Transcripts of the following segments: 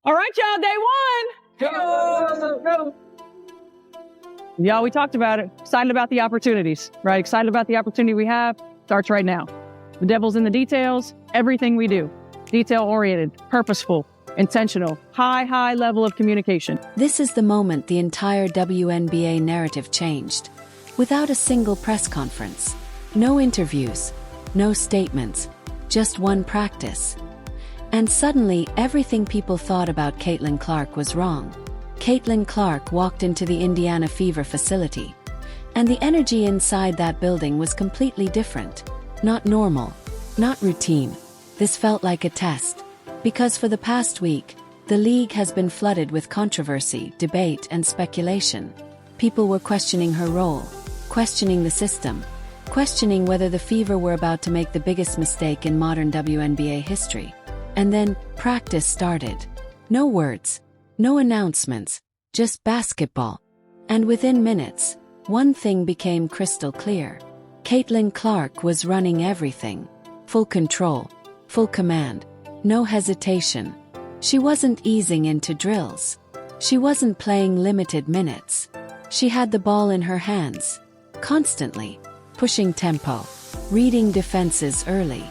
All right, y'all, day one. Go. Y'all, we talked about it. Excited about the opportunities, right? Excited about the opportunity we have. Starts right now. The devil's in the details. Everything we do. Detail-oriented, purposeful, intentional, high level of communication. This is the moment the entire WNBA narrative changed. Without a single press conference. No interviews. No statements. Just one practice. And suddenly, everything people thought about Caitlin Clark was wrong. Caitlin Clark walked into the Indiana Fever facility. And the energy inside that building was completely different. Not normal. Not routine. This felt like a test. Because for the past week, the league has been flooded with controversy, debate, and speculation. People were questioning her role, questioning the system, questioning whether the Fever were about to make the biggest mistake in modern WNBA history. And then, practice started. No words, no announcements, just basketball. And within minutes, one thing became crystal clear. Caitlin Clark was running everything. Full control, full command, no hesitation. She wasn't easing into drills. She wasn't playing limited minutes. She had the ball in her hands, constantly, pushing tempo, reading defenses early,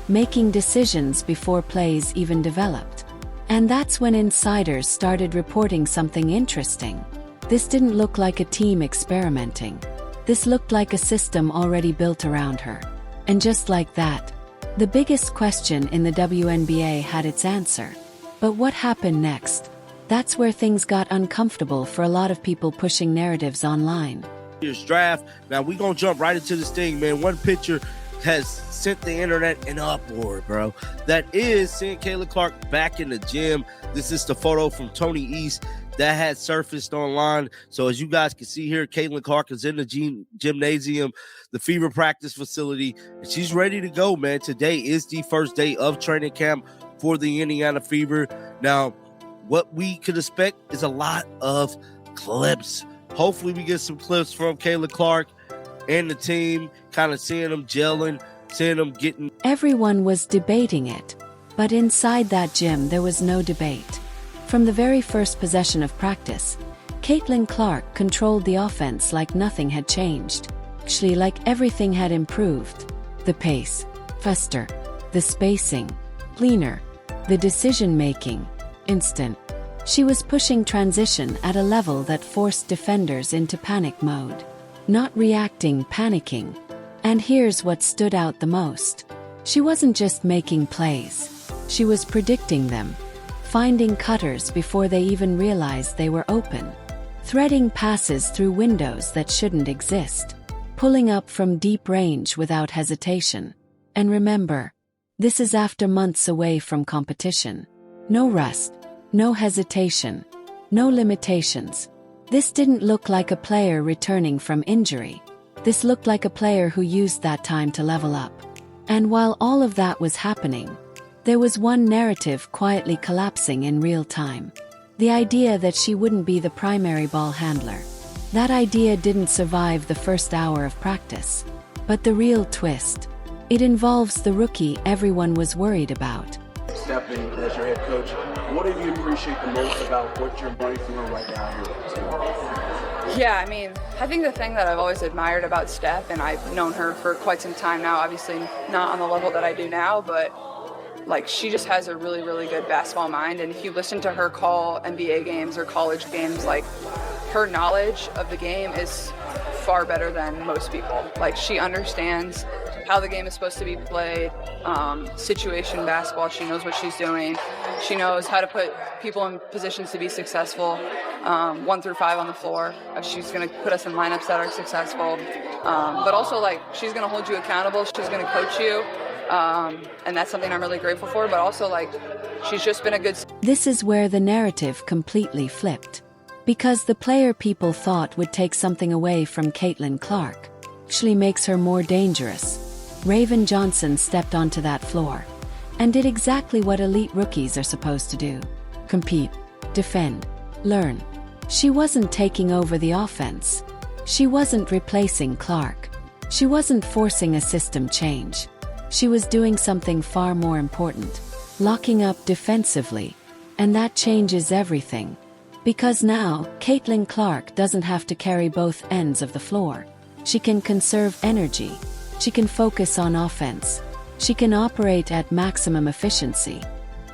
making decisions before plays even developed. And that's when insiders started reporting something interesting. This didn't look like a team experimenting. This looked like a system already built around her. And just like that, the biggest question in the WNBA had its answer. But what happened next? That's where things got uncomfortable for a lot of people pushing narratives online. Here's draft. Now we're going to jump right into this thing, man. One picture has sent the internet in uproar, bro. That is seeing Caitlin Clark back in the gym. This is the photo from Tony East that had surfaced online. So as you guys can see here, Caitlin Clark is in the gymnasium, the Fever practice facility, and she's ready to go, man. Today is the first day of training camp for the Indiana Fever. Now, what we could expect is a lot of clips. Hopefully we get some clips from Caitlin Clark and the team, kind of seeing them gelling, seeing them getting... Everyone was debating it, but inside that gym there was no debate. From the very first possession of practice, Caitlin Clark controlled the offense like nothing had changed. Actually, like everything had improved. The pace, faster, the spacing, cleaner, the decision-making, instant. She was pushing transition at a level that forced defenders into panic mode. Not reacting, panicking. And here's what stood out the most. She wasn't just making plays. She was predicting them. Finding cutters before they even realized they were open. Threading passes through windows that shouldn't exist. Pulling up from deep range without hesitation. And remember, this is after months away from competition. No rust, no hesitation, no limitations. This didn't look like a player returning from injury. This looked like a player who used that time to level up. And while all of that was happening, there was one narrative quietly collapsing in real time. The idea that she wouldn't be the primary ball handler. That idea didn't survive the first hour of practice. But the real twist. It involves the rookie everyone was worried about. Stepping as your head coach, what do you appreciate the most about what you're doing right now here? Yeah, I mean, I think the thing that I've always admired about Steph, and I've known her for quite some time now, obviously not on the level that I do now, but like she just has a really, really good basketball mind. And if you listen to her call NBA games or college games, like her knowledge of the game is far better than most people. Like she understands how the game is supposed to be played, situation basketball. She knows what she's doing. She knows how to put people in positions to be successful, 1 through 5 on the floor. She's going to put us in lineups that are successful. But also, like, she's going to hold you accountable. She's going to coach you. And that's something I'm really grateful for. But also, like, she's just been a good... This is where the narrative completely flipped. Because the player people thought would take something away from Caitlin Clark actually makes her more dangerous. Raven Johnson stepped onto that floor and did exactly what elite rookies are supposed to do. Compete, defend, learn. She wasn't taking over the offense. She wasn't replacing Clark. She wasn't forcing a system change. She was doing something far more important. Locking up defensively, And that changes everything. Because now, Caitlin Clark doesn't have to carry both ends of the floor. She can conserve energy. She can focus on offense. She can operate at maximum efficiency.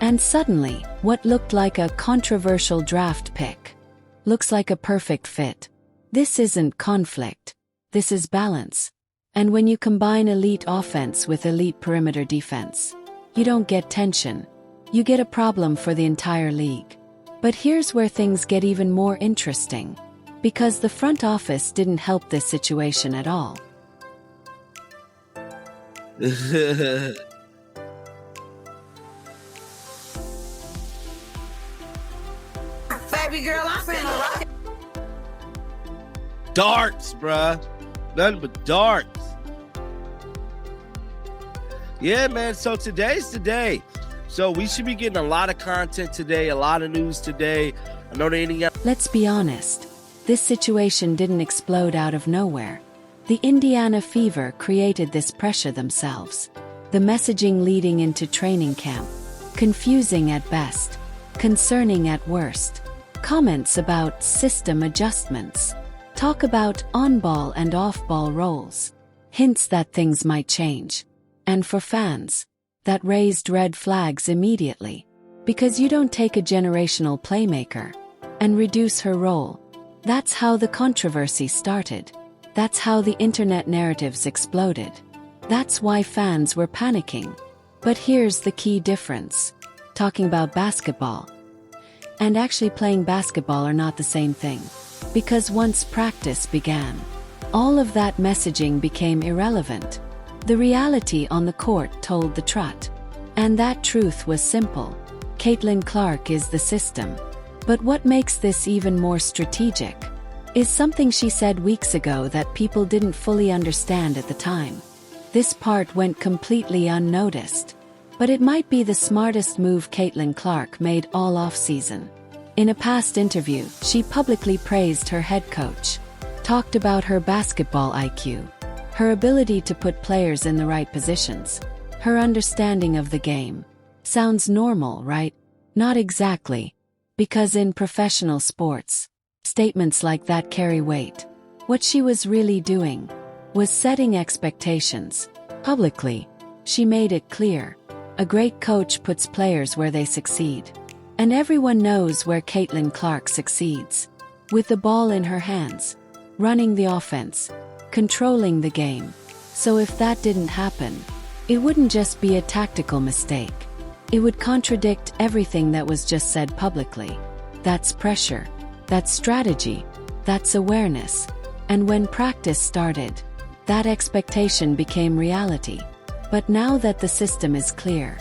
And suddenly, what looked like a controversial draft pick looks like a perfect fit. This isn't conflict. This is balance. And when you combine elite offense with elite perimeter defense, you don't get tension. You get a problem for the entire league. But here's where things get even more interesting. Because the front office didn't help this situation at all. Baby girl, I'm finna rock. Darts, bruh. Nothing but darts. Yeah, man. So today's the day. So we should be getting a lot of content today, a lot of news today. I know they ain't got. Let's be honest. This situation didn't explode out of nowhere. The Indiana Fever created this pressure themselves. The messaging leading into training camp. Confusing at best. Concerning at worst. Comments about system adjustments. Talk about on-ball and off-ball roles. Hints that things might change. And for fans, that raised red flags immediately. Because you don't take a generational playmaker and reduce her role. That's how the controversy started. That's how the internet narratives exploded. That's why fans were panicking. But here's the key difference. Talking about basketball and actually playing basketball are not the same thing. Because once practice began, all of that messaging became irrelevant. The reality on the court told the truth. And that truth was simple. Caitlin Clark is the system. But what makes this even more strategic is something she said weeks ago that people didn't fully understand at the time. This part went completely unnoticed. But it might be the smartest move Caitlin Clark made all offseason. In a past interview, she publicly praised her head coach, talked about her basketball IQ, her ability to put players in the right positions, her understanding of the game. Sounds normal, right? Not exactly. Because in professional sports, statements like that carry weight. What she was really doing was setting expectations. Publicly, she made it clear. A great coach puts players where they succeed. And everyone knows where Caitlin Clark succeeds. With the ball in her hands, running the offense, controlling the game. So if that didn't happen, it wouldn't just be a tactical mistake. It would contradict everything that was just said publicly. That's pressure. That's strategy. That's awareness. And when practice started, that expectation became reality. But now that the system is clear,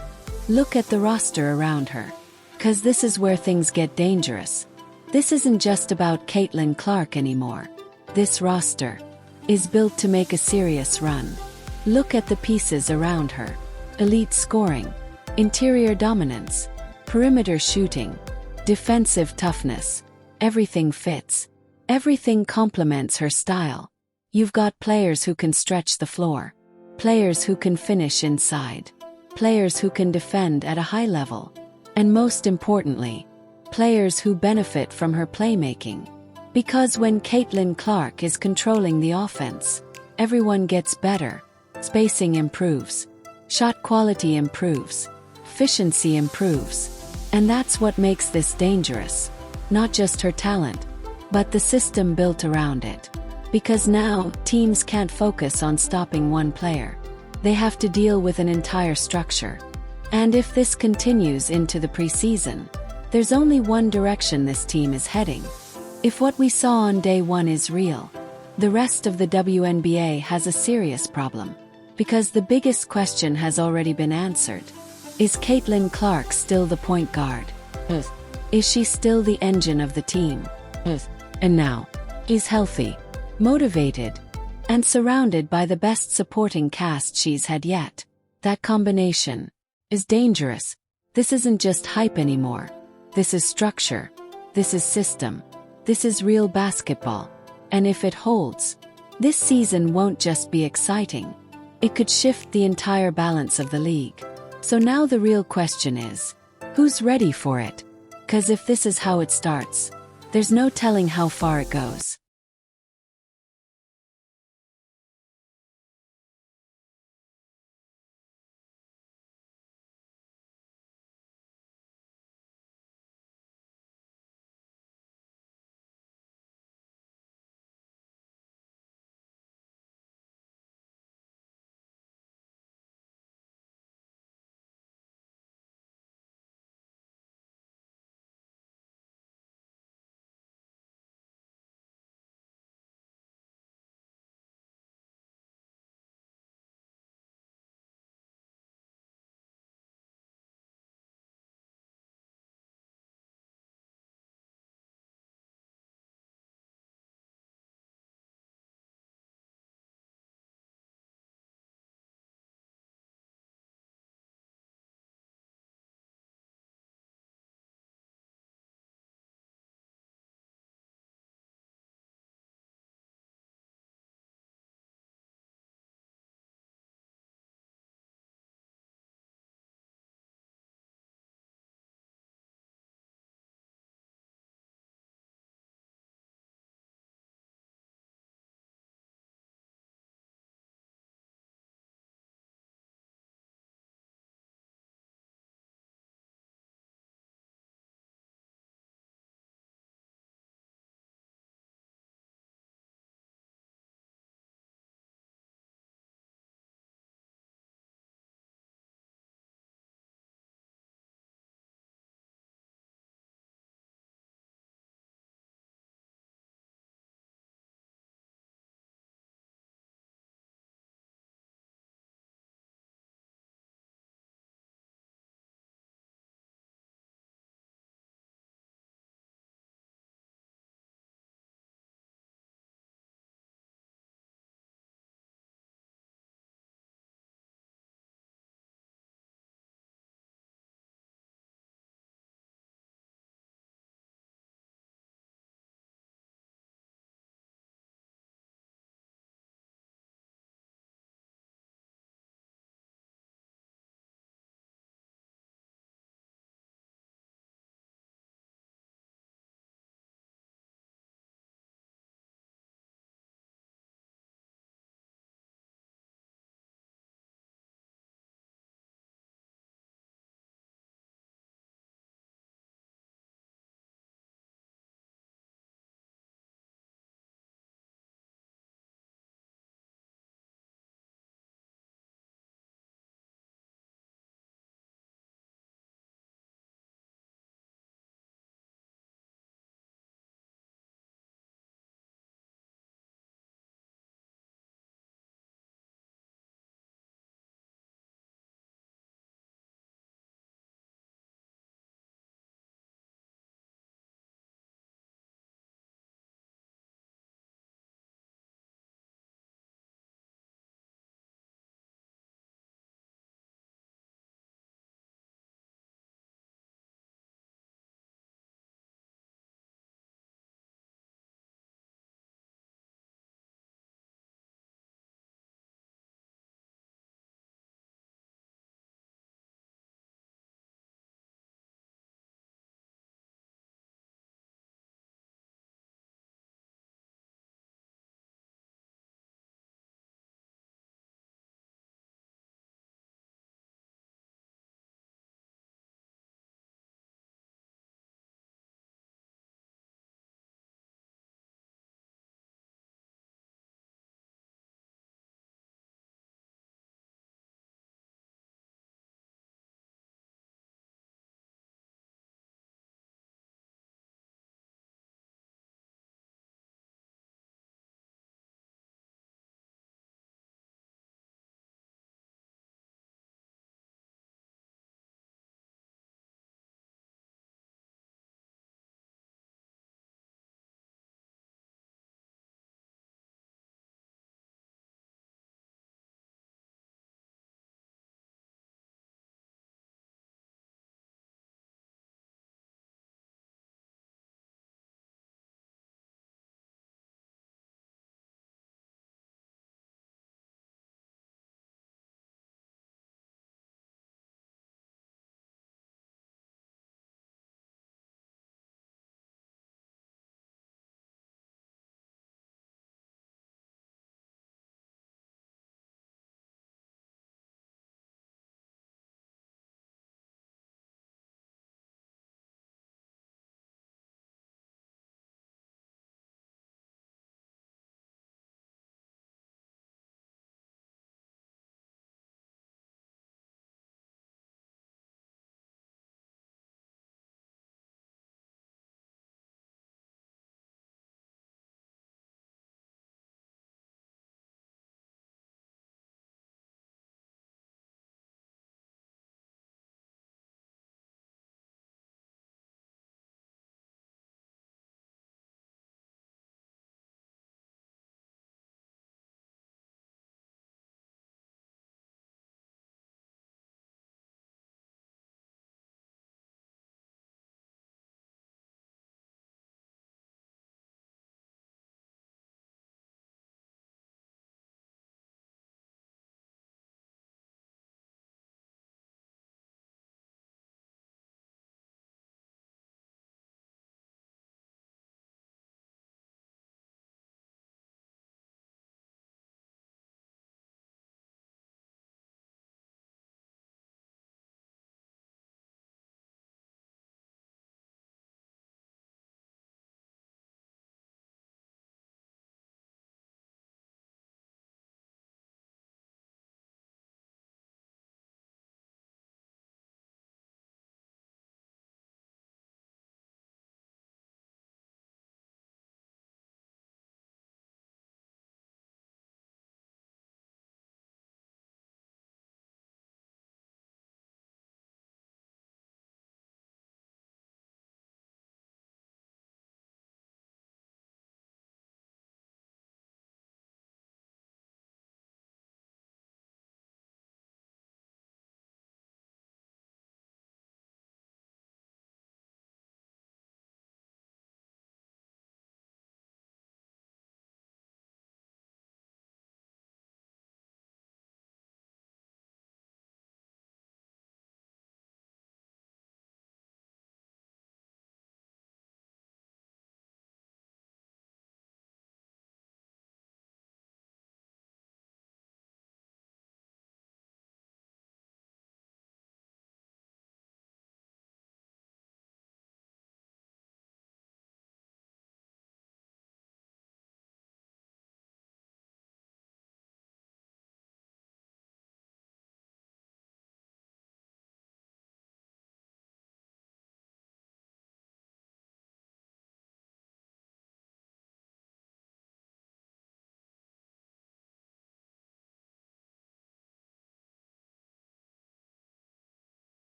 look at the roster around her. 'Cause this is where things get dangerous. This isn't just about Caitlin Clark anymore. This roster is built to make a serious run. Look at the pieces around her. Elite scoring, interior dominance, perimeter shooting, defensive toughness. Everything fits. Everything complements her style. You've got players who can stretch the floor. Players who can finish inside. Players who can defend at a high level. And most importantly, players who benefit from her playmaking. Because when Caitlin Clark is controlling the offense, everyone gets better. Spacing improves. Shot quality improves. Efficiency improves. And that's what makes this dangerous. Not just her talent, but the system built around it. Because now, teams can't focus on stopping one player. They have to deal with an entire structure. And if this continues into the preseason, there's only one direction this team is heading. If what we saw on day one is real, the rest of the WNBA has a serious problem. Because the biggest question has already been answered. Is Caitlin Clark still the point guard? Is she still the engine of the team? And now, is healthy, motivated, and surrounded by the best supporting cast she's had yet. That combination is dangerous. This isn't just hype anymore. This is structure. This is system. This is real basketball. And if it holds, this season won't just be exciting. It could shift the entire balance of the league. So now the real question is, who's ready for it? 'Cause if this is how it starts, there's no telling how far it goes.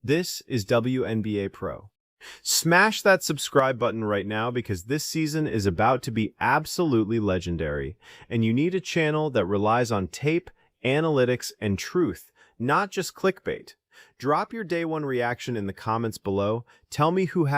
This is WNBA Pro. Smash that subscribe button right now because this season is about to be absolutely legendary, and you need a channel that relies on tape, analytics, and truth, not just clickbait. Drop your day one reaction in the comments below. Tell me who has